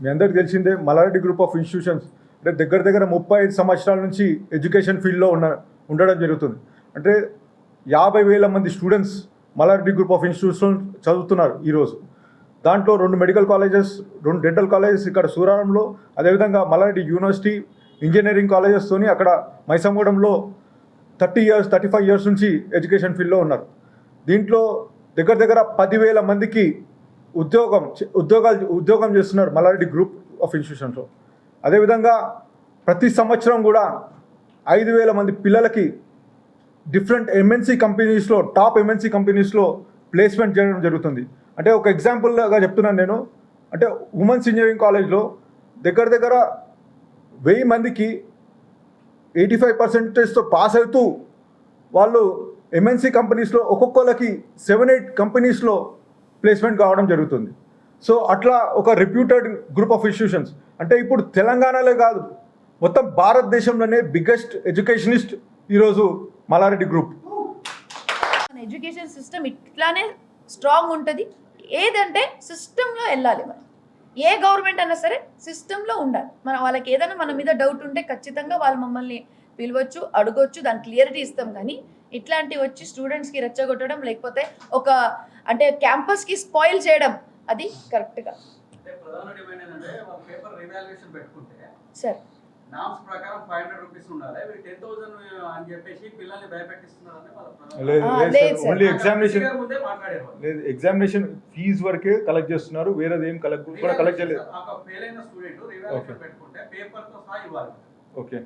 మీ అందరికీ తెలిసిందే Mallareddy group of institutions అంటే దగ్గర దగ్గర 35 సంవత్సరాల నుంచి ఎడ్యుకేషన్ ఫీల్డ్లో ఉండడం జరుగుతుంది. అంటే 50,000 మంది students Malla Reddy group of institution చదువుతున్నారు ఈరోజు. దాంట్లో 2 మెడికల్ కాలేజెస్, 2 డెంటల్ కాలేజెస్ ఇక్కడ సూరారంలో, అదేవిధంగా మల్లారెడ్డి యూనివర్సిటీ ఇంజనీరింగ్ కాలేజెస్తోని అక్కడ మైసమ్మగూడెంలో 35 ఇయర్స్ నుంచి ఎడ్యుకేషన్ ఫీల్డ్లో ఉన్నారు. దీంట్లో దగ్గర దగ్గర 10,000 మందికి ఉద్యోగం చేస్తున్నారు మల్లారెడ్డి గ్రూప్ ఆఫ్ ఇన్స్టిట్యూషన్స్లో. అదేవిధంగా ప్రతి సంవత్సరం కూడా 5,000 మంది పిల్లలకి డిఫరెంట్ ఎంఎన్సీ కంపెనీస్లో, టాప్ ఎంఎన్సీ కంపెనీస్లో ప్లేస్మెంట్ చేయడం జరుగుతుంది. అంటే ఒక ఎగ్జాంపుల్గా చెప్తున్నాను నేను. అంటే ఉమెన్స్ ఇంజనీరింగ్ కాలేజ్లో దగ్గర దగ్గర 1000 మందికి 85%తో పాస్ అవుతూ వాళ్ళు ఎంఎన్సీ కంపెనీస్లో ఒక్కొక్కరికి 7-8 కంపెనీస్లో ప్లేస్మెంట్ కావడం జరుగుతుంది. సో అట్లా ఒక రెప్యూటెడ్ గ్రూప్ ఆఫ్ ఇన్స్టిట్యూషన్స్. అంటే ఇప్పుడు తెలంగాణలో కాదు, మొత్తం భారతదేశంలోనే బిగ్గెస్ట్ ఎడ్యుకేషనిస్ట్ ఈరోజు మల్లారెడ్డి గ్రూప్. ఎడ్యుకేషన్ సిస్టమ్ ఇట్లానే స్ట్రాంగ్ ఉంటుంది. ఏదంటే సిస్టంలో వెళ్ళాలి. మనం ఏ గవర్నమెంట్ అయినా సరే సిస్టంలో ఉండాలి. మనం వాళ్ళకి ఏదైనా మన మీద డౌట్ ఉంటే ఖచ్చితంగా వాళ్ళు మమ్మల్ని పిలవచ్చు, అడగొచ్చు, దాని క్లియరిటీ ఇస్తాం. కానీ ఇట్లాంటివి వచ్చి స్టూడెంట్స్కి రెచ్చగొట్టడం, లేకపోతే ఒక అంటే క్యాంపస్కి స్పాయిల్ చేయడం అది కరెక్ట్గా సార్. నామ్స్ ప్రకారం 500 రూపీస్ ఉండాలి, 10,000 అని చెప్పేసి పిల్లల్ని భయపెట్టిస్తున్నారని ఓన్లీ ఎగ్జామినేషన్ ఫీజు వరకే కలెక్ట్ చేస్తున్నారు, వేరేది ఏం కలెక్ట్ చేయలేదు. ఫెయిల్ అయిన స్టూడెంట్ రివాల్యుయేషన్ పెట్టుకుంటే పేపర్ తో సహా ఇవ్వాలి. ఓకే,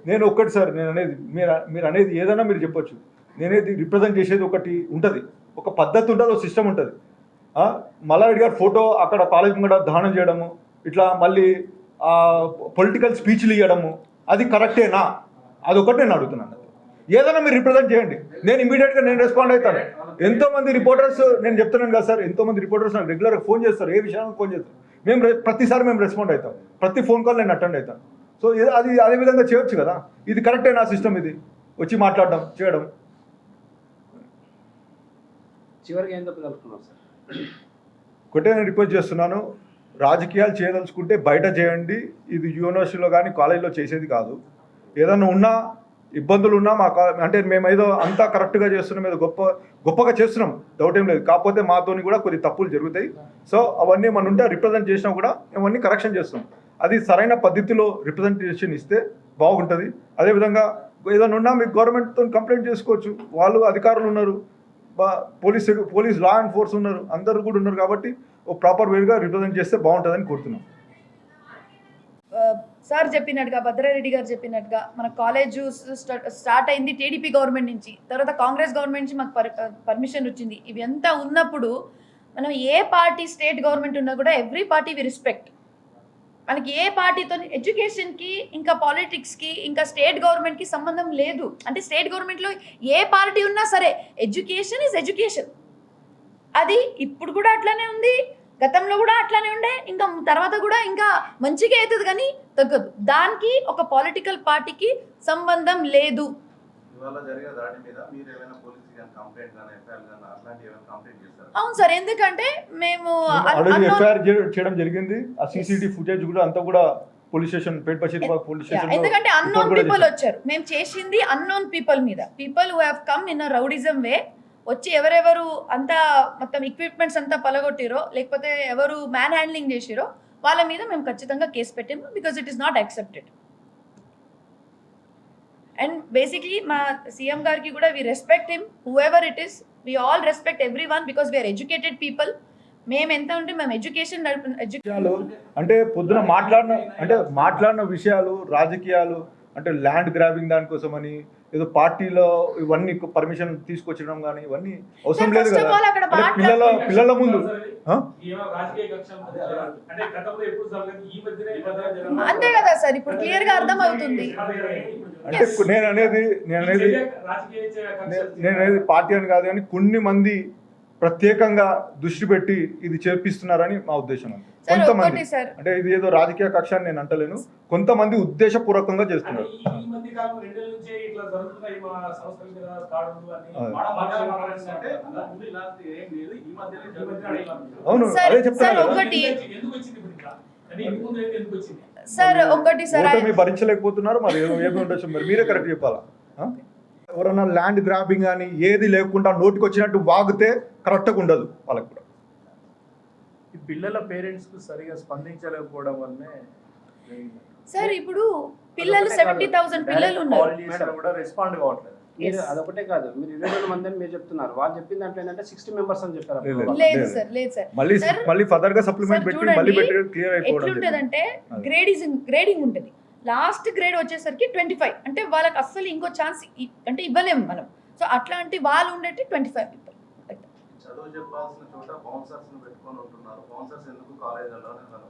నేను ఒక్కటి సార్, నేను అనేది మీరు అనేది ఏదైనా మీరు చెప్పొచ్చు. నేనేది రిప్రజెంట్ చేసేది ఒకటి ఉంటుంది, ఒక పద్ధతి ఉంటుంది, ఒక సిస్టమ్ ఉంటుంది. మల్లారెడ్డి గారు ఫోటో అక్కడ కాలేజ్ కూడా దానం చేయడము, ఇట్లా మళ్ళీ పొలిటికల్ స్పీచ్లు ఇవ్వడము, అది కరెక్టేనా? అదొకటి నేను అడుగుతున్నాను. ఏదైనా మీరు రిప్రజెంట్ చేయండి, నేను ఇమీడియట్గా నేను రెస్పాండ్ అవుతాను. ఎంతోమంది రిపోర్టర్స్, నేను చెప్తున్నాను కదా సార్, ఎంతోమంది రిపోర్టర్స్ నాకు రెగ్యులర్గా ఫోన్ చేస్తారు, ఏ విషయానికి ఫోన్ చేస్తారు. ప్రతిసారి మేము రెస్పాండ్ అవుతాం, ప్రతి ఫోన్ కాల్ నేను అటెండ్ అవుతాను. సో అది అదే విధంగా చేయొచ్చు కదా. ఇది కరెక్టేనా సిస్టమ్? ఇది వచ్చి మాట్లాడడం చేయడం. చివరికి ఏం చెప్పదలుచుకున్నారు సార్? ఒకటే నేను రిక్వెస్ట్ చేస్తున్నాను, రాజకీయాలు చేయదలుచుకుంటే బయట చేయండి. ఇది యూనివర్సిటీలో కానీ కాలేజీలో చేసేది కాదు. ఏదన్నా ఉన్నా, ఇబ్బందులు ఉన్నా అంటే మేము ఏదో అంతా కరెక్ట్గా చేస్తున్నాం, ఏదో గొప్పగా చేస్తున్నాం, డౌట్ ఏం లేదు. కాకపోతే మాతోని కూడా కొన్ని తప్పులు జరుగుతాయి. సో అవన్నీ మనం ఉంటే రిప్రజెంట్ చేసినా కూడా అవన్నీ కరెక్షన్ చేస్తున్నాం. అది సరైన పద్ధతిలో రిప్రజెంటేషన్ ఇస్తే బాగుంటుంది. అదేవిధంగా ఏదైనా ఉన్నా మీకు గవర్నమెంట్తో కంప్లైంట్ చేసుకోవచ్చు. వాళ్ళు అధికారులు ఉన్నారు, పోలీస్ లా అండ్ ఫోర్స్ ఉన్నారు, అందరూ కూడా ఉన్నారు. కాబట్టి ఒక ప్రాపర్ వేగా రిప్రజెంట్ చేస్తే బాగుంటుందని కోరుతున్నాం. సార్ చెప్పినట్టుగా, భద్రారెడ్డి గారు చెప్పినట్టుగా, మన కాలేజ్ స్టార్ట్ అయింది టీడీపీ గవర్నమెంట్ నుంచి, తర్వాత కాంగ్రెస్ గవర్నమెంట్ నుంచి మాకు పర్మిషన్ వచ్చింది. ఇవి అంతా ఉన్నప్పుడు మనం ఏ పార్టీ స్టేట్ గవర్నమెంట్ ఉన్నా కూడా ఎవ్రీ పార్టీ వి రెస్పెక్ట్. మనకి ఏ పార్టీతో ఎడ్యుకేషన్కి, ఇంకా పాలిటిక్స్కి, ఇంకా స్టేట్ గవర్నమెంట్కి సంబంధం లేదు. అంటే స్టేట్ గవర్నమెంట్లో ఏ పార్టీ ఉన్నా సరే ఎడ్యుకేషన్ ఈజ్ ఎడ్యుకేషన్. అది ఇప్పుడు కూడా అట్లానే ఉంది, గతంలో కూడా అట్లానే ఉండే, ఇంకా తర్వాత కూడా ఇంకా మంచిగా అవుతుంది కానీ తగ్గదు. దానికి ఒక పొలిటికల్ పార్టీకి సంబంధం లేదు. అవును సార్, ఎందుకంటే మేము చేయడం జరిగింది. ఆ సీసీటీవీ ఫుటేజ్ కూడా అంతా కూడా పోలీస్ స్టేషన్, పోలీస్ స్టేషన్. ఎందుకంటే అన్నోన్ పీపుల్ వచ్చారు, మేము చేసింది అన్నోన్ పీపుల్ మీద, people who have come in a rowdyism way. వచ్చి ఎవరెవరు అంతా మొత్తం ఎక్విప్మెంట్స్ అంతా పలగొట్టిరో, లేకపోతే ఎవరు మ్యాన్ హ్యాండ్లింగ్ చేసిరో వాళ్ళ మీద మేము ఖచ్చితంగా కేసు పెట్టాము. Because it is not accepted. And basically మా సీఎం గారికి కూడా we respect him, whoever it is. We all respect everyone because we are educated people. మేము ఎంత ఉంటే మేము ఎడ్యుకేషన్ అంటే పొద్దున మాట్లాడిన విషయాలు, రాజకీయాలు అంటే ల్యాండ్ గ్రాబింగ్ దానికోసం అని ఏదో పార్టీలో ఇవన్నీ పర్మిషన్ తీసుకొచ్చడం కానీ ఇవన్నీ అవసరం లేదు కదా. పిల్లల ముందు అంతే కదా సార్, ఇప్పుడు క్లియర్ గా అర్థం అవుతుంది. అంటే నేను అనేది పార్టీ అని కాదు, కానీ కొన్ని మంది ప్రత్యేకంగా దృష్టి పెట్టి ఇది చేపిస్తున్నారని మా ఉద్దేశం. కొంతమంది అంటే ఇది ఏదో రాజకీయ కక్ష అని నేను అంటలేను, కొంతమంది ఉద్దేశపూర్వకంగా చేస్తున్నారు. అవును, అదే చెప్తాను కదా. సార్ ఒకటి సార్ ఓటమి భరించలేకపోతున్నారు, మరి ఏమి ఉండొచ్చు, మరి మీరే కరెక్ట్ చెప్పాలా. ఎవరన్నా ల్యాండ్ గ్రాబింగ్ కానీ ఏది లేకుండా నోటికి వచ్చినట్టు వాగితే కరెక్ట్గా ఉండదు వాళ్ళకి కూడా. ఈ పిల్లల పేరెంట్స్ కు సరిగా స్పందించలేకపోవడం వల్లనే సార్ ఇప్పుడు పిల్లలు 70,000 పిల్లలు ఉన్నారు. కాల్ చేసినా కూడా రెస్పాండ్ కావట్లేదు. మీరు అదొకటే కాదు, మీరు 22 మంది అని మీరు చెప్తున్నారు, వాళ్ళు చెప్పిన దాంట్లో ఏంటంటే 60 మెంబర్స్ అని చెప్పారు. లేదు. లేదు సార్, లేదు సార్. మళ్ళీ ఫర్దర్ గా సప్లిమెంట్ పెట్టి మళ్ళీ పెట్టి క్లియర్ అయిపోవడం. ఎట్లుంటదంటే గ్రేడింగ్ ఉంటుంది. లాస్ట్ గ్రేడ్ వచ్చేసరికి 25, అంటే వాళ్ళకి అస్సలు ఇంకో ఛాన్స్ అంటే ఇవ్వలేము మనం. సో అట్లాంటి వాళ్ళు ఉండేటి 25 పీపుల్. చదువు చెప్పాల్సిన చోట బౌన్సర్స్ పెట్టుకొని ఉంటున్నారు. బౌన్సర్స్ ఎందుకు కాలేజీలో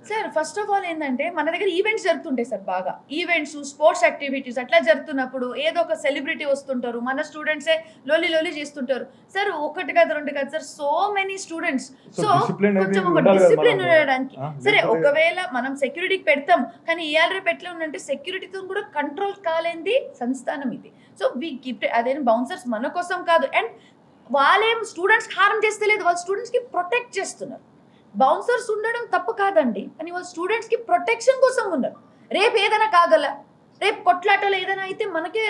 సార్ ఫస్ట్ ఆఫ్ ఆల్ ఏంటంటే మన దగ్గర ఈవెంట్స్ జరుగుతుంటాయి సార్, బాగా ఈవెంట్స్, స్పోర్ట్స్ యాక్టివిటీస్ అట్లా జరుగుతున్నప్పుడు ఏదో ఒక సెలబ్రిటీ వస్తుంటారు, మన స్టూడెంట్సే లోలి చేస్తుంటారు సార్. ఒకటి కాదు రెండు కాదు sir, so many students. So కొంచెం ఒక డిసిప్లిన్ ఉండడానికి సరే ఒకవేళ మనం సెక్యూరిటీకి పెడతాం, కానీ ఇవాళ రేపు ఎట్లా ఉందంటే సెక్యూరిటీతో కూడా కంట్రోల్ కాలేంది సంస్థానం ఇది. సో వీ కీప్ అదేం బౌన్సర్స్ మన కోసం కాదు, అండ్ వాళ్ళేం స్టూడెంట్స్ హారం చేస్తే లేదు, వాళ్ళ స్టూడెంట్స్కి ప్రొటెక్ట్ చేస్తున్నారు. బౌన్సర్స్ ఉండడం తప్పు కాదండి, కానీ వాళ్ళ స్టూడెంట్స్కి ప్రొటెక్షన్ కోసం ఉన్నారు. రేపు ఏదైనా కాగల, రేపు కొట్లాటలు ఏదైనా అయితే మనకే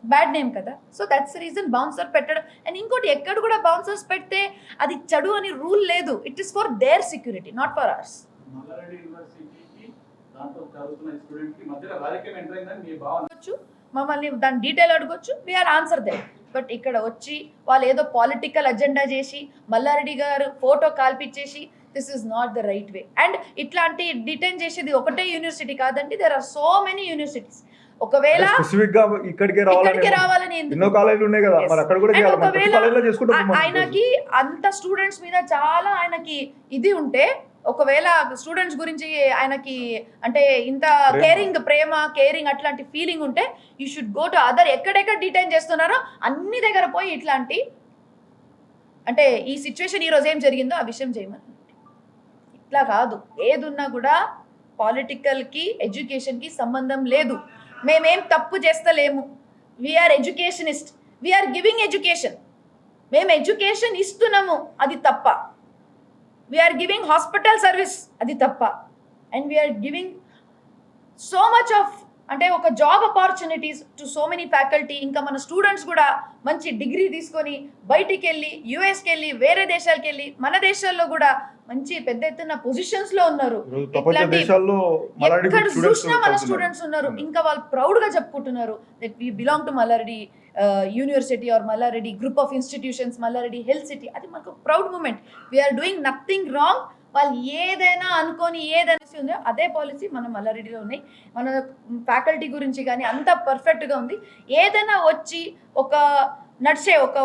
బ్యాడ్ నేమ్ కదా. సో దట్స్ రీజన్ బౌన్సర్ పెట్టడం. అండ్ ఇంకోటి ఎక్కడ కూడా బౌన్సర్స్ పెడితే అది చెడు అని రూల్ లేదు. It is for their security, not for ours. Malla Reddy యూనివర్సిటీకి దాంట్లో చదువుతున్న స్టూడెంట్ కి మధ్యలో రాజకీయం ఎంటర్ అయిందని మీ భావన. మమ్మల్ని దాని డీటెయిల్ అడగొచ్చు, వీఆర్ ఆన్సర్ దే. బట్ ఇక్కడ వచ్చి వాళ్ళు ఏదో పాలిటికల్ అజెండా చేసి మల్లారెడ్డి గారు ఫోటో కాల్పిచ్చేసి this is not the right way. And ఇట్లాంటి డిటైన్ చేసేది ఒకటే యూనివర్సిటీ కాదండి, there are so many universities. ఒకవేళ స్పెసిఫిక్ గా ఇక్కడికే రావాలని ఎన్నో కాలేజీలు ఉన్నాయి కదా, మరి అక్కడ కూడా ఆయనకి అంత స్టూడెంట్స్ మీద చాలా ఆయనకి ఇది ఉంటే, ఒకవేళ స్టూడెంట్స్ గురించి ఆయనకి అంటే ఇంత ప్రేమ కేరింగ్ అట్లాంటి ఫీలింగ్ ఉంటే you should go to other. ఎక్కడెక్కడ డిటైన్ చేస్తున్నారో అన్ని దగ్గర పోయి ఇట్లాంటి అంటే ఈ సిచ్యువేషన్ ఈరోజు ఏం జరిగిందో ఆ విషయం చేయమని. ఇట్లా కాదు, ఏదున్నా కూడా పాలిటికల్కి ఎడ్యుకేషన్కి సంబంధం లేదు. మేమేం తప్పు చేస్తలేము. We are educationist, we are giving education. మేము ఎడ్యుకేషన్ ఇస్తున్నాము, అది తప్ప. వీఆర్ గివింగ్ హాస్పిటల్ సర్వీస్, అది తప్ప. And we are giving so much of అంటే ఒక job opportunities to so many faculty. ఇంకా మన స్టూడెంట్స్ కూడా మంచి డిగ్రీ తీసుకొని బయటికి వెళ్ళి యుఎస్కి వెళ్ళి వేరే దదేశాలకు వెళ్ళి మన దేశాల్లో కూడా మంచి పెద్ద ఎత్తున పొజిషన్స్ లో ఉన్నారు. ఎక్కడ చూసినా మన స్టూడెంట్స్ ఉన్నారు. ఇంకా వాళ్ళు ప్రౌడ్ గా చెప్పుకుంటున్నారు that we belong to Malla Reddy university or Malla Reddy group of institutions, Malla Reddy health city. అది మనకు proud moment. We are doing nothing wrong. వాళ్ళు ఏదైనా అనుకొని ఏదైనా ఉందో అదే పాలసీ మన మల్లారెడ్డిలో ఉన్నాయి. మన ఫ్యాకల్టీ గురించి కానీ అంత పర్ఫెక్ట్గా ఉంది. ఏదైనా వచ్చి ఒక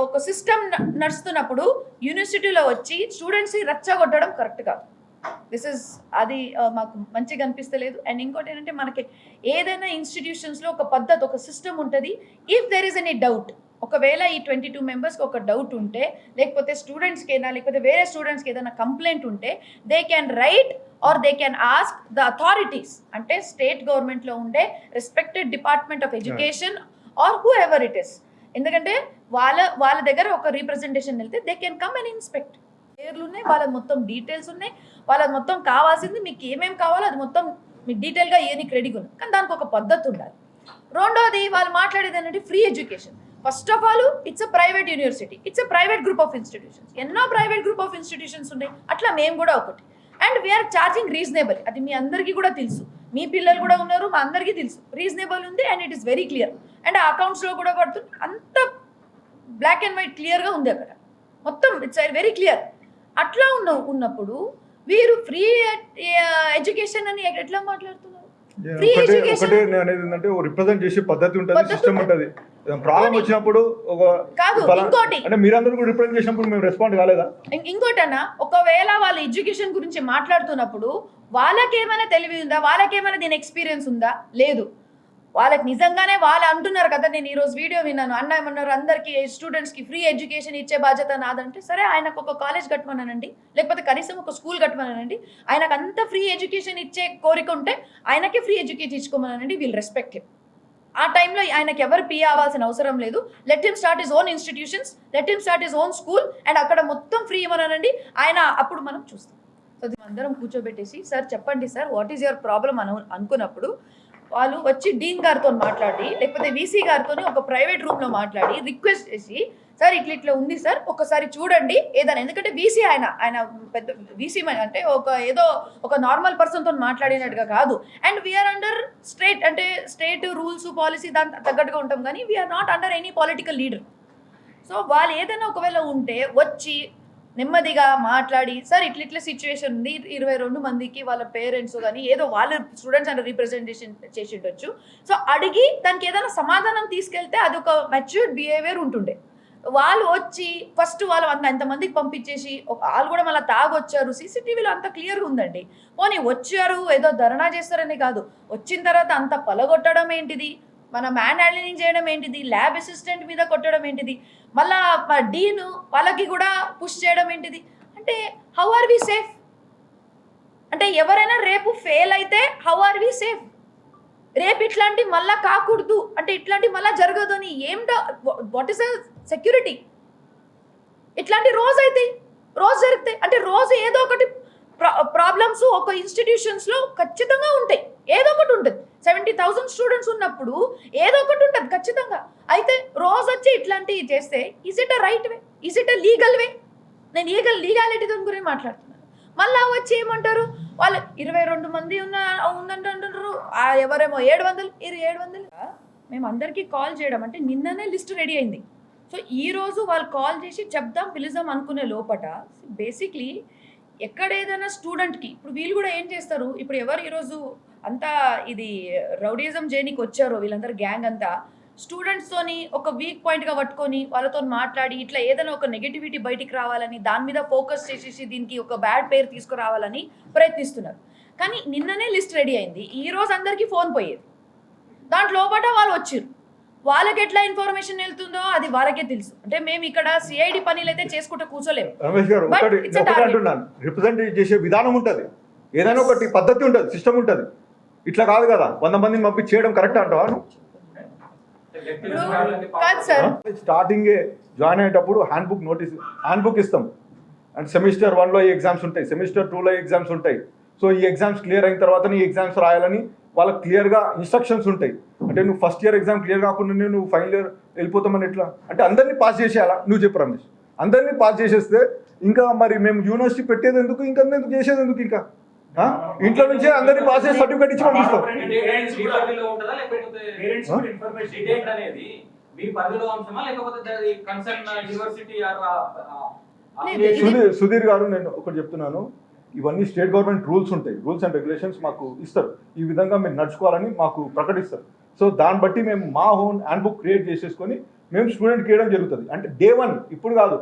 ఒక సిస్టమ్ నడుస్తున్నప్పుడు యూనివర్సిటీలో వచ్చి స్టూడెంట్స్ని రెచ్చగొట్టడం కరెక్ట్ కాదు. అది మాకు మంచిగా అనిపిస్తలేదు. అండ్ ఇంకోటి ఏంటంటే మనకి ఏదైనా ఇన్స్టిట్యూషన్స్లో ఒక పద్ధతి, ఒక సిస్టమ్ ఉంటుంది. If there is any doubt, ఒకవేళ ఈ 22 మెంబర్స్కి ఒక డౌట్ ఉంటే, లేకపోతే స్టూడెంట్స్కి ఏదైనా లేకపోతే వేరే స్టూడెంట్స్కి ఏదైనా కంప్లైంట్ ఉంటే they can write are they can ask the authorities, అంటే స్టేట్ గవర్నమెంట్లో ఉండే respected department of education or who ever it is. ఎందుకంటే వాళ్ళ దగ్గర ఒక రీప్రజెంటేషన్ వెళ్తే they can come and inspect. పేర్లు ఉన్నాయి, వాళ్ళ మొత్తం డీటెయిల్స్ ఉన్నాయి, వాళ్ళకి మొత్తం కావాల్సింది మీకు ఏమేమి కావాలో అది మొత్తం మీకు డీటెయిల్గా ఏనికి రెడీగా ఉంది. కానీ దానికి ఒక పద్ధతి ఉండాలి. రెండోది వాళ్ళు మాట్లాడేది ఏంటంటే free education. First of all it's a private university, it's a private group of institutions. ఎన్నో ప్రైవేట్ గ్రూప్ ఆఫ్ ఇన్స్టిట్యూషన్స్ ఉన్నాయి, అట్లా మేము కూడా ఒకటి. అండ్ వీఆర్ ఛార్జింగ్ రీజనబుల్, అది మీ అందరికీ కూడా తెలుసు, మీ పిల్లలు కూడా ఉన్నారు, మా అందరికీ తెలుసు. రీజనబుల్ ఉంది and it is very clear. And ఆ అకౌంట్స్లో కూడా పడుతుంది, అంత బ్లాక్ అండ్ వైట్ క్లియర్గా ఉంది అక్కడ మొత్తం. It's very clear. అట్లా ఉన్నప్పుడు వీరు ఫ్రీ ఎడ్యుకేషన్ అని ఎట్లా మాట్లాడుతున్నారు? ఫ్రీ ఎడ్యుకేషన్ అనేది ఏంటంటే రిప్రజెంట్ చేసే పద్ధతి ఉంటుంది, సిస్టమ్ ఉంటుంది. ప్రాబ్లం వచ్చినప్పుడు కాదు, ఇంకోటి అంటే మీరందరూ కూడా రిప్రజెంట్ చేసినప్పుడు మేము రెస్పాండ్ కాలేదా? ఇంకోటన్నా, ఒకవేళ వాళ్ళ ఎడ్యుకేషన్ గురించి మాట్లాడుతున్నప్పుడు వాళ్ళకేమైనా తెలివి ఉందా? వాళ్ళకేమైనా దీని ఎక్స్పీరియన్స్ ఉందా? లేదు. వాళ్ళకి నిజంగానే వాళ్ళు అంటున్నారు కదా, నేను ఈరోజు వీడియో విన్నాను, అన్న ఏమన్నారు, అందరికీ స్టూడెంట్స్కి ఫ్రీ ఎడ్యుకేషన్ ఇచ్చే బాధ్యత నాదంటే, సరే ఆయనకు ఒక కాలేజ్ కట్టమనండి, లేకపోతే కనీసం ఒక స్కూల్ కట్టమనండి. ఆయనకు అంత ఫ్రీ ఎడ్యుకేషన్ ఇచ్చే కోరిక ఉంటే ఆయనకి ఫ్రీ ఎడ్యుకేషన్ ఇచ్చుకోమనండి, వీల్ రెస్పెక్ట్ హిమ్. ఆ టైంలో ఆయనకి ఎవరు పీ అవ్వాల్సిన అవసరం లేదు. Let him start his own institutions, let him start his own school, and అక్కడ మొత్తం ఫ్రీ ఇవ్వమనండి ఆయన, అప్పుడు మనం చూస్తాం. సో అందరం కూర్చోబెట్టేసి సార్ చెప్పండి sir what is your problem అనుకున్నప్పుడు వాళ్ళు వచ్చి డీన్ గారితో మాట్లాడి లేకపోతే వీసీ గారితో ఒక ప్రైవేట్ రూమ్లో మాట్లాడి రిక్వెస్ట్ చేసి సార్ ఇట్లా ఉంది సార్ ఒకసారి చూడండి ఏదైనా, ఎందుకంటే వీసీ ఆయన పెద్ద వీసీ అంటే ఏదో ఒక నార్మల్ పర్సన్తో మాట్లాడినట్టుగా కాదు. And we are under state rules policy దానికి తగ్గట్టుగా ఉంటాం, కానీ we are not under any political leader. So వాళ్ళు ఏదైనా ఒకవేళ ఉంటే వచ్చి నెమ్మదిగా మాట్లాడి సార్ ఇట్లా సిచ్యువేషన్ ఉంది, 22 మందికి వాళ్ళ పేరెంట్స్ కానీ ఏదో వాళ్ళ స్టూడెంట్స్ అంటే రిప్రజెంటేషన్ చేసి ఉండొచ్చు. సో అడిగి దానికి ఏదైనా సమాధానం తీసుకెళ్తే అది ఒక మెచ్యూర్డ్ బిహేవియర్ ఉంటుండే. వాళ్ళు వచ్చి ఫస్ట్ వాళ్ళు ఎంతమందికి పంపించేసి వాళ్ళు కూడా మళ్ళీ తాగొచ్చారు, సీసీటీవీలో అంత క్లియర్గా ఉందండి. పోనీ వచ్చారు ఏదో ధర్నా చేస్తారని కాదు, వచ్చిన తర్వాత అంత పలగొట్టడం ఏంటిది, మన మ్యాన్ హ్యాండ్లింగ్ చేయడం ఏంటిది, ల్యాబ్ అసిస్టెంట్ మీద కొట్టడం ఏంటిది, మళ్ళా డీన్ వాళ్ళకి కూడా పుష్ చేయడం ఏంటిది. అంటే హౌ ఆర్ వి సేఫ్? అంటే ఎవరైనా రేపు ఫెయిల్ అయితే హౌ ఆర్ వి సేఫ్? రేపు ఇట్లాంటి మళ్ళా కాకూడదు అంటే ఇట్లాంటి మళ్ళా జరగదు అని వాట్ ఈస్ ద సెక్యూరిటీ? ఇట్లాంటి రోజు అవుతాయి, రోజు జరుగుతాయి అంటే రోజు ఏదో ఒకటి ప్రాబ్లమ్స్ ఒక ఇన్స్టిట్యూషన్స్లో ఖచ్చితంగా ఉంటాయి, ఏదో ఒకటి ఉంటుంది. 70,000 స్టూడెంట్స్ ఉన్నప్పుడు ఏదో ఒకటి ఉంటుంది ఖచ్చితంగా. అయితే రోజు వచ్చి ఇట్లాంటివి చేస్తే is it a right way, is it a legal వే? నేను లీగాలిటీ దాని గురించి మాట్లాడుతున్నాను. మళ్ళీ వచ్చి ఏమంటారు వాళ్ళు 22 మంది ఉందంటారు, ఎవరేమో 700 మేము అందరికీ కాల్ చేయడం అంటే నిన్ననే లిస్ట్ రెడీ అయింది. సో ఈరోజు వాళ్ళు కాల్ చేసి చెప్దాం పిలుద్దాం అనుకునే లోపట బేసిక్లీ ఎక్కడ ఏదైనా స్టూడెంట్కి ఇప్పుడు వీళ్ళు కూడా ఏం చేస్తారు, ఇప్పుడు ఎవరు ఈరోజు అంతా ఇది రౌడిజం చేయడానికి వచ్చారో వీళ్ళందరూ గ్యాంగ్ అంతా స్టూడెంట్స్తోని ఒక వీక్ పాయింట్గా పట్టుకొని వాళ్ళతో మాట్లాడి ఇట్లా ఏదైనా ఒక నెగిటివిటీ బయటికి రావాలని దాని మీద ఫోకస్ చేసేసి దీనికి ఒక బ్యాడ్ పేరు తీసుకురావాలని ప్రయత్నిస్తున్నారు. కానీ నిన్ననే లిస్ట్ రెడీ అయింది, ఈరోజు అందరికీ ఫోన్ పోయేది, దాంట్లో వాళ్ళు వచ్చారు, వాళ్ళకి ఎట్లా ఇన్ఫర్మేషన్ వెళ్తుందో అది వాళ్ళకే తెలుసు. అంటే మేము ఇక్కడ సిఐడి పనులు అయితే చేసుకుంటూ కూర్చోలేము. రమేష్ గారు ఒకటి అంటున్నాను, రిప్రజెంట్ చేసే విధానం ఉంటుంది, ఏదైనా ఒకటి పద్ధతి ఉంటుంది, సిస్టమ్ ఉంటుంది. ఇట్లా కాదు కదా 100 మందిని పంపించి చేయడం కరెక్ట్ అంటావా? కాదు సార్, స్టార్టింగే జాయిన్ అయ్యేటప్పుడు హ్యాండ్ బుక్ ఇస్తాం. అండ్ సెమిస్టర్ 1లో ఈ ఎగ్జామ్స్ ఉంటాయి, సెమిస్టర్ 2లో ఎగ్జామ్స్ ఉంటాయి. సో ఈ ఎగ్జామ్స్ క్లియర్ అయిన తర్వాత ఈ ఎగ్జామ్స్ రాయాలని వాళ్ళకి క్లియర్గా ఇన్స్ట్రక్షన్స్ ఉంటాయి. అంటే నువ్వు ఫస్ట్ ఇయర్ ఎగ్జామ్ క్లియర్ కాకుండా నువ్వు ఫైనల్ ఇయర్ వెళ్ళిపోతామని ఎట్లా? అంటే అందరినీ పాస్ చేసేయాలా? నువ్వు చెప్పు రమేష్, అందరినీ పాస్ చేసేస్తే ఇంకా మరి మేము యూనివర్సిటీ పెట్టేది ఎందుకు, ఇంకా ఎందుకు చేసేది ఎందుకు? ఇంకా ఇంట్లో నుంచే అందరినీ పాస్ చేసి సర్టిఫికేట్ ఇచ్చి పంపిస్తాం. సుధీర్ గారు, నేను ఒకటి చెప్తున్నాను, ఇవన్నీ స్టేట్ గవర్నమెంట్ రూల్స్ ఉంటాయి, రూల్స్ అండ్ రెగ్యులేషన్స్ మాకు ఇస్తారు, ఈ విధంగా మీరు నడుచుకోవాలని మాకు ప్రకటిస్తారు. సో దాన్ని బట్టి మేము మా ఓన్ హ్యాండ్ బుక్ క్రియేట్ చేసేసుకొని మేము స్టూడెంట్కి ఇవ్వడం జరుగుతుంది. అంటే డే 1 ఇప్పుడు కాదు,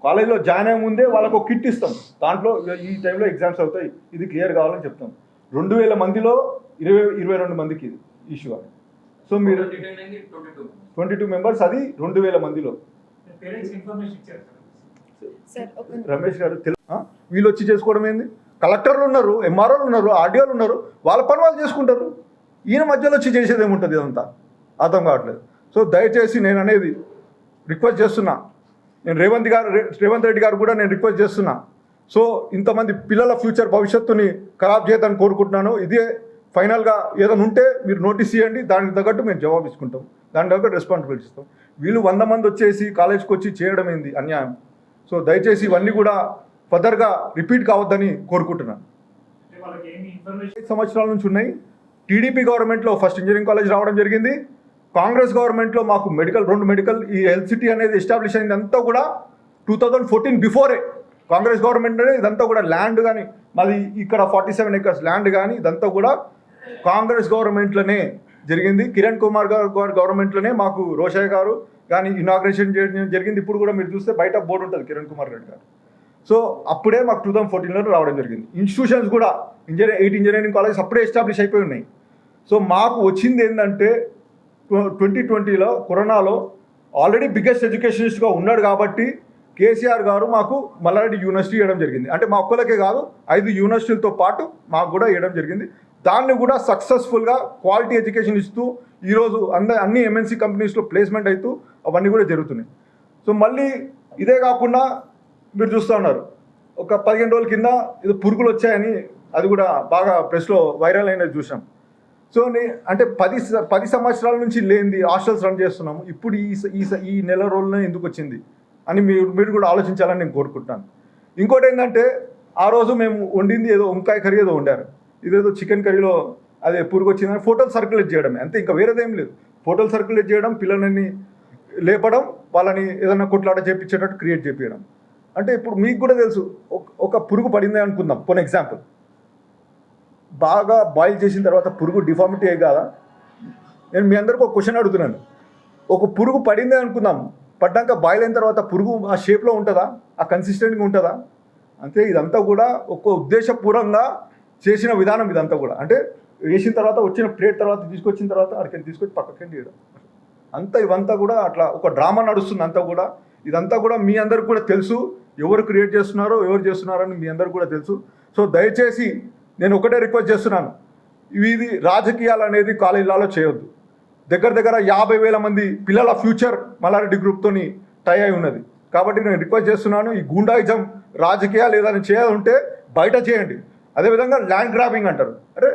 కాలేజ్లో జాయిన్ అయ్యే ముందే వాళ్ళకు ఒక కిట్ ఇస్తాం, దాంట్లో ఈ టైంలో ఎగ్జామ్స్ అవుతాయి, ఇది క్లియర్ కావాలని చెప్తాం. 2000 మందిలో 22 మందికి ఇది ఇష్యూ అని. సో మీరు 22 మెంబర్స్, అది 2000 మందిలో. రమేష్ గారు వీళ్ళు వచ్చి చేసుకోవడం ఏంది? కలెక్టర్లు ఉన్నారు, ఎంఆర్ఓలు ఉన్నారు, ఆర్డీఓలు ఉన్నారు, వాళ్ళ పని వాళ్ళు చేసుకుంటారు. ఈయన మధ్యలో వచ్చి చేసేది ఏముంటుంది? ఇదంతా అర్థం కావట్లేదు. సో దయచేసి నేను అనేది రిక్వెస్ట్ చేస్తున్నా, నేను రేవంత్ రెడ్డి గారు కూడా నేను రిక్వెస్ట్ చేస్తున్నా. సో ఇంతమంది పిల్లల ఫ్యూచర్ భవిష్యత్తుని ఖరాబ్ చేయదని కోరుకుంటున్నాను. ఇదే ఫైనల్గా ఏదైనా ఉంటే మీరు నోటీస్ ఇవ్వండి, దానికి తగ్గట్టు మేము జవాబు ఇచ్చుకుంటాం, దానికి తగ్గట్టు రెస్పాన్సిబిలిటీ ఇస్తాం. వీళ్ళు 100 మంది వచ్చేసి కాలేజ్కి వచ్చి చేయడం ఏంది అన్యాయం. సో దయచేసి ఇవన్నీ కూడా ఫర్దర్గా రిపీట్ కావద్దని కోరుకుంటున్నాను. 5 సంవత్సరాల నుంచి ఉన్నాయి. టీడీపీ గవర్నమెంట్లో ఫస్ట్ ఇంజనీరింగ్ కాలేజ్ రావడం జరిగింది, కాంగ్రెస్ గవర్నమెంట్లో మాకు 2 మెడికల్ ఈ హెల్త్ సిటీ అనేది ఎస్టాబ్లిష్ అయింది అంతా కూడా 2014 బిఫోరే. కాంగ్రెస్ గవర్నమెంట్ అనేది ఇదంతా కూడా ల్యాండ్ కానీ మాది ఇక్కడ 47 acres ల్యాండ్ కానీ ఇదంతా కూడా కాంగ్రెస్ గవర్నమెంట్లోనే జరిగింది. కిరణ్ కుమార్ గారు గవర్నమెంట్లోనే మాకు రోషయ్య గారు కానీ ఇనాగ్రేషన్ జరిగింది. ఇప్పుడు కూడా మీరు చూస్తే బయట బోర్డు ఉంటుంది కిరణ్ కుమార్ రెడ్డి గారు. సో అప్పుడే మాకు 2014లో రావడం జరిగింది. ఇన్స్టిట్యూషన్స్ కూడా 8 ఇంజనీరింగ్ కాలేజెస్ అప్పుడే ఎస్టాబ్లిష్ అయిపోయి ఉన్నాయి. సో మాకు వచ్చింది ఏంటంటే 2020లో కరోనాలో ఆల్రెడీ బిగ్గెస్ట్ ఎడ్యుకేషనిస్ట్గా ఉన్నాడు కాబట్టి కేసీఆర్ గారు మాకు మల్లారెడ్డి యూనివర్సిటీ ఇవ్వడం జరిగింది. అంటే మా ఒక్కలకే కాదు 5 యూనివర్సిటీలతో పాటు మాకు కూడా ఇవ్వడం జరిగింది. దాన్ని కూడా సక్సెస్ఫుల్గా క్వాలిటీ ఎడ్యుకేషన్ ఇస్తూ ఈరోజు అన్ని ఎంఎన్సీ కంపెనీస్లో ప్లేస్మెంట్ అవుతూ అవన్నీ కూడా జరుగుతున్నాయి. సో మళ్ళీ ఇదే కాకుండా మీరు చూస్తూ ఉన్నారు ఒక 15 రోజుల కింద ఏదో పురుగులు వచ్చాయని అది కూడా బాగా ప్రెస్లో వైరల్ అయినది చూసాం. సో అంటే 10 సంవత్సరాల నుంచి లేనిది హాస్టల్స్ రన్ చేస్తున్నాము, ఇప్పుడు ఈ నెల రోజులనే ఎందుకు వచ్చింది అని మీరు కూడా ఆలోచించాలని నేను కోరుకుంటున్నాను. ఇంకోటి ఏంటంటే ఆ రోజు మేము వండింది ఏదో వంకాయ కర్రీ ఏదో వండారు, ఇదేదో చికెన్ కర్రీలో అదే పురుగు వచ్చిందని ఫోటోలు సర్క్యులేట్ చేయడమే అంతే, ఇంకా వేరేదేం లేదు. ఫోటోలు సర్క్యులేట్ చేయడం, పిల్లలని లేపడం, వాళ్ళని ఏదైనా కొట్లాట చేపించేటట్టు క్రియేట్ చేపించడం. అంటే ఇప్పుడు మీకు కూడా తెలుసు, ఒక పురుగు పడిందే అనుకుందాం, ఫర్ ఎగ్జాంపుల్, బాగా బాయిల్ చేసిన తర్వాత పురుగు డిఫార్మిటీ అయ్యి కాదా? నేను మీ అందరికీ ఒక క్వశ్చన్ అడుగుతున్నాను. ఒక పురుగు పడిందే అనుకుందాం, పడ్డాక బాయిల్ అయిన తర్వాత పురుగు ఆ షేప్లో ఉంటుందా, ఆ కన్సిస్టెంట్గా ఉంటుందా? అంతే. ఇదంతా కూడా ఒక ఉద్దేశపూర్వకంగా చేసిన విధానం ఇదంతా కూడా. అంటే వేసిన తర్వాత వచ్చిన ప్లేట్ తర్వాత తీసుకొచ్చిన తర్వాత అక్కడికి తీసుకొచ్చి పక్కకి తీయడం అంతా, ఇవంతా కూడా అట్లా ఒక డ్రామా నడుస్తుంది అంతా కూడా. ఇదంతా కూడా మీ అందరికి కూడా తెలుసు, ఎవరు క్రియేట్ చేస్తున్నారో ఎవరు చేస్తున్నారని మీ అందరికి కూడా తెలుసు. సో దయచేసి నేను ఒకటే రిక్వెస్ట్ చేస్తున్నాను, ఇది రాజకీయాలు అనేది కాలేజీలలో చేయొద్దు. దగ్గర 50,000 మంది పిల్లల ఫ్యూచర్ మల్లారెడ్డి గ్రూప్తోని టై అయి ఉన్నది. కాబట్టి నేను రిక్వెస్ట్ చేస్తున్నాను, ఈ గూండాయిజం రాజకీయాలు ఏదైనా చేయాలంటే బయట చేయండి. అదేవిధంగా ల్యాండ్ గ్రాబింగ్ అంటారు, అరే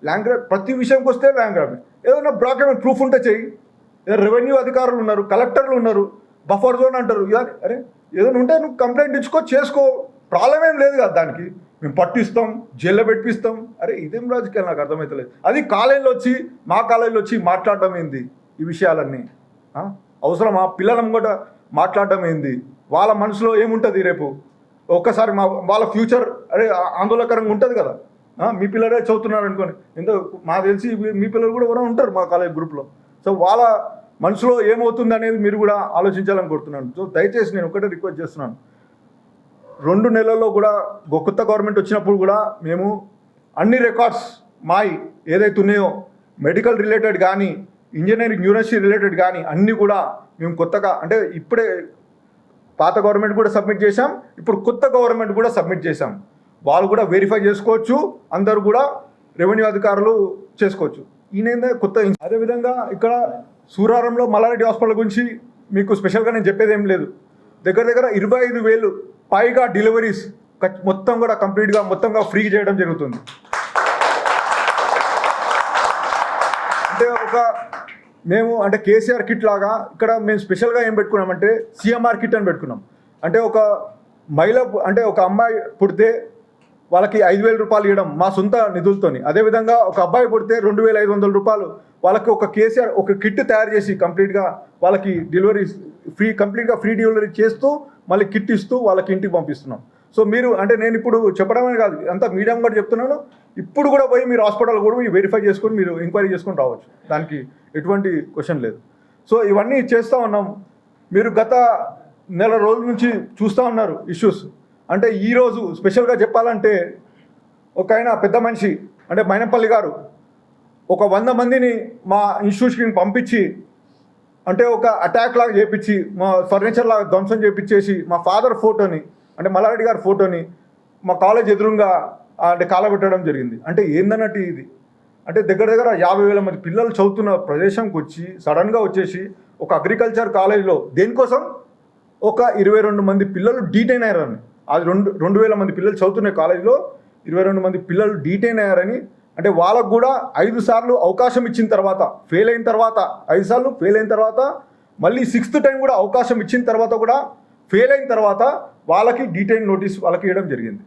ల్యాండ్ గ్రాబ్ ప్రతి విషయంకి వస్తే ల్యాండ్ గ్రాబింగ్, ఏదైనా డాక్యుమెంట్ ప్రూఫ్ ఉంటే చెయ్యి. రెవెన్యూ అధికారులు ఉన్నారు, కలెక్టర్లు ఉన్నారు, బఫర్ జోన్ అంటారు, అరే ఏదైనా ఉంటే నువ్వు కంప్లైంట్ ఇచ్చుకో, చేసుకో, ప్రాబ్లం ఏం లేదు కదా దానికి. మేము పట్టిస్తాం, జైల్లో పెట్టిస్తాం. అరే ఇదేం రాజకీయాలు నాకు అర్థమవుతలేదు. అది కాలేజీలో వచ్చి మా కాలేజీలో వచ్చి మాట్లాడడం ఏంది ఈ విషయాలన్నీ? అవసరమా? పిల్లలం కూడా మాట్లాడడం ఏంది? వాళ్ళ మనసులో ఏముంటుంది రేపు? ఒక్కసారి వాళ్ళ ఫ్యూచర్ అరే ఆందోళనకరంగా ఉంటుంది కదా. మీ పిల్లలే చదువుతున్నారు అనుకోని, ఎందుకు మాకు తెలిసి మీ పిల్లలు కూడా ఎవరో ఉంటారు మా కాలేజ్ గ్రూప్లో. సో వాళ్ళ మనసులో ఏమవుతుంది అనేది మీరు కూడా ఆలోచించాలని కోరుతున్నాను. సో దయచేసి నేను ఒకటే రిక్వెస్ట్ చేస్తున్నాను, 2 నెలల్లో కూడా కొత్త గవర్నమెంట్ వచ్చినప్పుడు కూడా మేము అన్ని రికార్డ్స్ మాయి ఏదైతే ఉన్నాయో మెడికల్ రిలేటెడ్ కానీ ఇంజనీరింగ్ యూనివర్సిటీ రిలేటెడ్ కానీ అన్నీ కూడా మేము కొత్తగా, అంటే ఇప్పుడే పాత గవర్నమెంట్ కూడా సబ్మిట్ చేశాం, ఇప్పుడు కొత్త గవర్నమెంట్ కూడా సబ్మిట్ చేశాం. వాళ్ళు కూడా వెరిఫై చేసుకోవచ్చు, అందరూ కూడా రెవెన్యూ అధికారులు చేసుకోవచ్చు. ఈయన కొత్త. అదేవిధంగా ఇక్కడ సూరారంలో మల్లారెడ్డి హాస్పిటల్ గురించి మీకు స్పెషల్గా నేను చెప్పేది ఏం లేదు. దగ్గర 25,000 పైగా డెలివరీస్ మొత్తం కూడా కంప్లీట్గా మొత్తంగా ఫ్రీ చేయడం జరుగుతుంది. అంటే మేము అంటే కేసీఆర్ కిట్ లాగా ఇక్కడ మేము స్పెషల్గా ఏం పెట్టుకున్నామంటే సిఎంఆర్ కిట్ అని పెట్టుకున్నాం. అంటే ఒక మహిళ, అంటే ఒక అమ్మాయి పుడితే వాళ్ళకి 5,000 రూపాయలు ఇవ్వడం మా సొంత నిధులతోని. అదేవిధంగా ఒక అబ్బాయి పుడితే 2,500 రూపాయలు వాళ్ళకి ఒక కేసీఆర్ ఒక కిట్ తయారు చేసి కంప్లీట్గా వాళ్ళకి డెలివరీ కంప్లీట్గా ఫ్రీ డెలివరీ చేస్తూ మళ్ళీ కిట్ ఇస్తూ వాళ్ళకి ఇంటికి పంపిస్తున్నాం. సో మీరు అంటే నేను ఇప్పుడు చెప్పడమే కాదు, అంతా మీడియం కూడా చెప్తున్నాను, ఇప్పుడు కూడా పోయి మీరు హాస్పిటల్ కూడా వెరిఫై చేసుకొని మీరు ఎంక్వైరీ చేసుకొని రావచ్చు, దానికి ఎటువంటి క్వశ్చన్ లేదు. సో ఇవన్నీ చేస్తూ ఉన్నాం. మీరు గత నెల రోజుల నుంచి చూస్తూ ఉన్నారు ఇష్యూస్. అంటే ఈరోజు స్పెషల్గా చెప్పాలంటే ఒక ఆయన పెద్ద మనిషి అంటే మైనంపల్లి గారు ఒక 100 మందిని మా ఇన్స్టిట్యూషన్కి పంపించి అంటే ఒక అటాక్ లాగా చేపించి మా ఫర్నిచర్ లాగా ధ్వంసం చేపించేసి మా ఫాదర్ ఫోటోని అంటే మల్లారెడ్డి గారి ఫోటోని మా కాలేజ్ ఎదురుగా అంటే కాలబెట్టడం జరిగింది. అంటే ఏందన్నట్టు ఇది? అంటే దగ్గర 50,000 మంది పిల్లలు చదువుతున్న ప్రదేశంకి వచ్చి సడన్గా వచ్చేసి ఒక అగ్రికల్చర్ కాలేజ్లో దేనికోసం ఒక 22 మంది పిల్లలు డీటైన్ అయ్యారని, అది 2,000 మంది పిల్లలు చదువుతున్న కాలేజీలో 22 మంది పిల్లలు డీటైన్ అయ్యారని, అంటే వాళ్ళకు కూడా 5 సార్లు అవకాశం ఇచ్చిన తర్వాత ఫెయిల్ అయిన తర్వాత 5 సార్లు ఫెయిల్ అయిన తర్వాత మళ్ళీ 6th టైం కూడా అవకాశం ఇచ్చిన తర్వాత కూడా ఫెయిల్ అయిన తర్వాత వాళ్ళకి డీటైన్ నోటీస్ వాళ్ళకి ఇవ్వడం జరిగింది.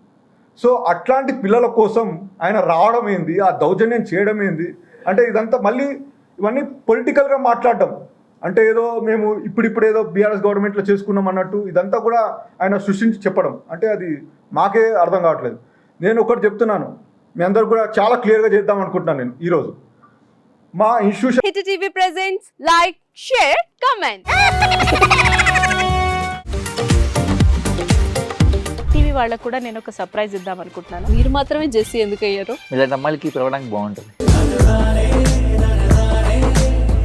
సో అట్లాంటి పిల్లల కోసం ఆయన రావడం ఏంది, ఆ దౌర్జన్యం చేయడం ఏంది? అంటే ఇదంతా మళ్ళీ ఇవన్నీ పొలిటికల్గా మాట్లాడడం, అంటే ఏదో మేము ఇప్పుడు ఏదో బీఆర్ఎస్ గవర్నమెంట్లో చేసుకున్నాం అన్నట్టు ఇదంతా కూడా ఆయన సృష్టించి చెప్పడం, అంటే అది మాకే అర్థం కావట్లేదు. నేను ఒకటి చెప్తున్నాను, మీ అందరు కూడా చాలా క్లియర్గా చేద్దాం అనుకుంటున్నాను. నేను ఈరోజు మా institution hit TV presents like share comment. TV వాళ్ళకు కూడా నేను ఒక సర్ప్రైజ్ ఇద్దాం అనుకుంటున్నాను. మీరు మాత్రమే జెస్సీ ఎందుకు అయ్యారు? ఇలాంటి అమ్మాయిలకి పిలవడానికి బాగుంటుంది.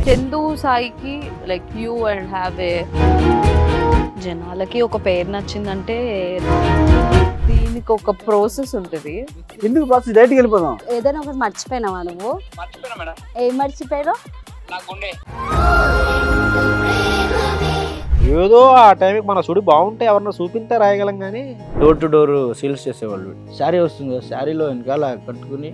చందు సాయికి like you and have a జనాలకి ఒక పేరు నచ్చిందంటే దీనికి ఒక ప్రాసెస్ ఉంటుంది. ఎందుకు ప్రాసెస్? డైరెక్ట్గా వెళ్ళిపోదాం. ఏదైనా ఒకటి మర్చిపోయినావా నువ్వు? మర్చిపోయినా మేడం. ఏం మర్చిపోయావు? నా గుండె. ఏదో ఆ టైంకి మన సుడి బాగుంటే ఎవరన్నా చూపిస్తే రాయగలం కానీ డోర్ టు డోర్ సేల్స్ చేసేవాళ్ళు. శారీ వస్తుంది కదా, శారీలో వెనకాల కట్టుకుని